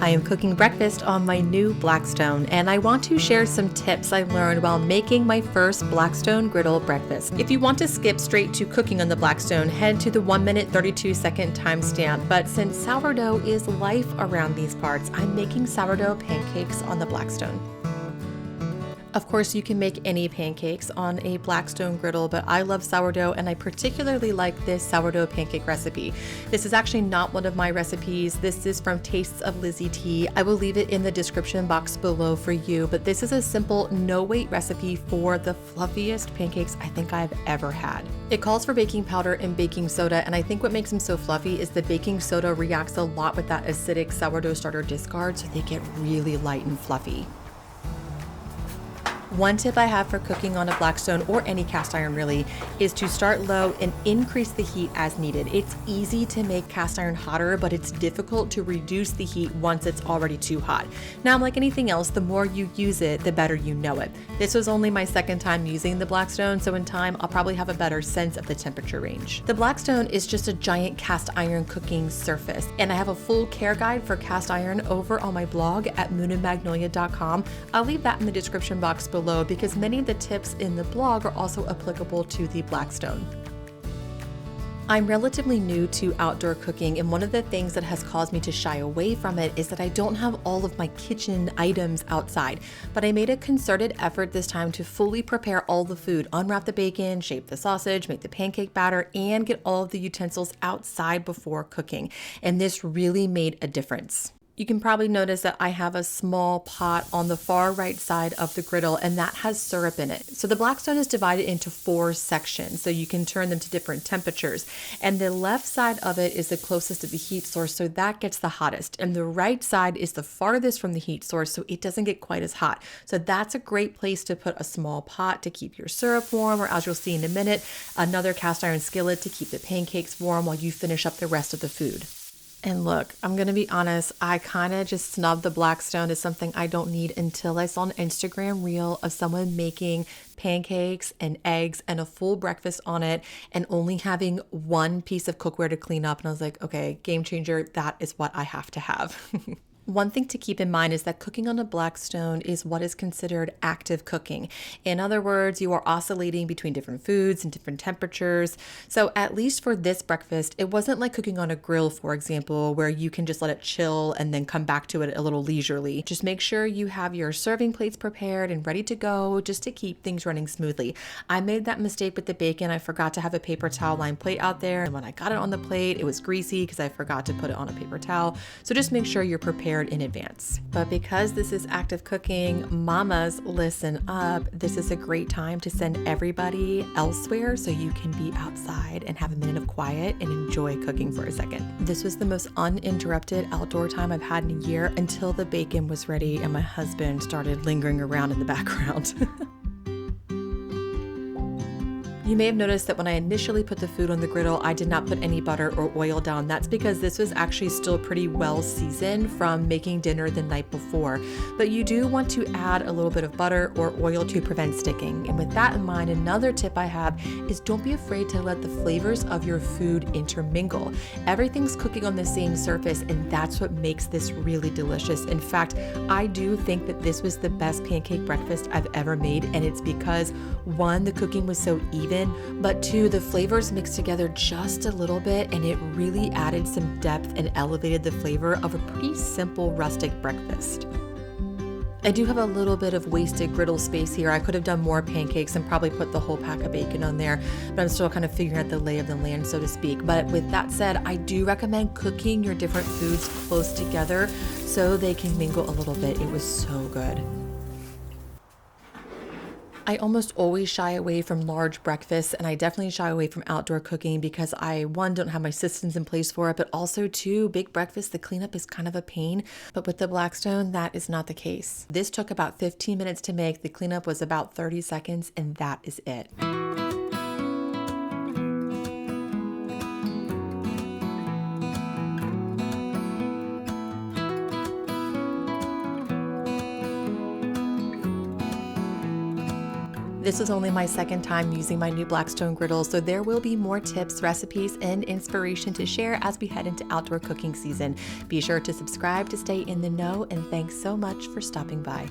I am cooking breakfast on my new Blackstone, and I want to share some tips I learned while making my first Blackstone griddle breakfast. If you want to skip straight to cooking on the Blackstone, head to the 1 minute 32 second timestamp. But since sourdough is life around these parts, I'm making sourdough pancakes on the Blackstone. Of course, you can make any pancakes on a Blackstone griddle, but I love sourdough and I particularly like this sourdough pancake recipe. This is actually not one of my recipes. This is from Tastes of Lizzie T. I will leave it in the description box below for you, but this is a simple no-weight recipe for the fluffiest pancakes I think I've ever had. It calls for baking powder and baking soda, and I think what makes them so fluffy is the baking soda reacts a lot with that acidic sourdough starter discard, so they get really light and fluffy. One tip I have for cooking on a Blackstone, or any cast iron really, is to start low and increase the heat as needed. It's easy to make cast iron hotter, but it's difficult to reduce the heat once it's already too hot. Now, like anything else, the more you use it, the better you know it. This was only my second time using the Blackstone, so in time, I'll probably have a better sense of the temperature range. The Blackstone is just a giant cast iron cooking surface, and I have a full care guide for cast iron over on my blog at moonandmagnolia.com. I'll leave that in the description box below because many of the tips in the blog are also applicable to the Blackstone. I'm relatively new to outdoor cooking, and one of the things that has caused me to shy away from it is that I don't have all of my kitchen items outside. But I made a concerted effort this time to fully prepare all the food, unwrap the bacon, shape the sausage, make the pancake batter, and get all of the utensils outside before cooking. And this really made a difference. You can probably notice that I have a small pot on the far right side of the griddle, and that has syrup in it. So the Blackstone is divided into 4 sections, so you can turn them to different temperatures. And the left side of it is the closest to the heat source, so that gets the hottest. And the right side is the farthest from the heat source, so it doesn't get quite as hot. So that's a great place to put a small pot to keep your syrup warm, or as you'll see in a minute, another cast iron skillet to keep the pancakes warm while you finish up the rest of the food. And look, I'm going to be honest, I kind of just snubbed the Blackstone as something I don't need until I saw an Instagram reel of someone making pancakes and eggs and a full breakfast on it and only having one piece of cookware to clean up. And I was like, okay, game changer, that is what I have to have. One thing to keep in mind is that cooking on a Blackstone is what is considered active cooking. In other words, you are oscillating between different foods and different temperatures. So at least for this breakfast, it wasn't like cooking on a grill, for example, where you can just let it chill and then come back to it a little leisurely. Just make sure you have your serving plates prepared and ready to go just to keep things running smoothly. I made that mistake with the bacon. I forgot to have a paper towel lined plate out there. And when I got it on the plate, it was greasy because I forgot to put it on a paper towel. So just make sure you're prepared in advance. But because this is active cooking, mamas, listen up. This is a great time to send everybody elsewhere so you can be outside and have a minute of quiet and enjoy cooking for a second. This was the most uninterrupted outdoor time I've had in a year until the bacon was ready and my husband started lingering around in the background. You may have noticed that when I initially put the food on the griddle, I did not put any butter or oil down. That's because this was actually still pretty well seasoned from making dinner the night before. But you do want to add a little bit of butter or oil to prevent sticking. And with that in mind, another tip I have is don't be afraid to let the flavors of your food intermingle. Everything's cooking on the same surface, and that's what makes this really delicious. In fact, I do think that this was the best pancake breakfast I've ever made, and it's because 1, the cooking was so even, but 2, the flavors mixed together just a little bit, and it really added some depth and elevated the flavor of a pretty simple rustic breakfast. I do have a little bit of wasted griddle space here. I could have done more pancakes and probably put the whole pack of bacon on there, but I'm still kind of figuring out the lay of the land, so to speak. But with that said, I do recommend cooking your different foods close together so they can mingle a little bit. It was so good. I almost always shy away from large breakfasts, and I definitely shy away from outdoor cooking because I, 1, don't have my systems in place for it, but also 2, big breakfast, the cleanup is kind of a pain. But with the Blackstone, that is not the case. This took about 15 minutes to make. The cleanup was about 30 seconds, and that is it. This was only my second time using my new Blackstone griddle, so there will be more tips, recipes, and inspiration to share as we head into outdoor cooking season. Be sure to subscribe to stay in the know, and thanks so much for stopping by.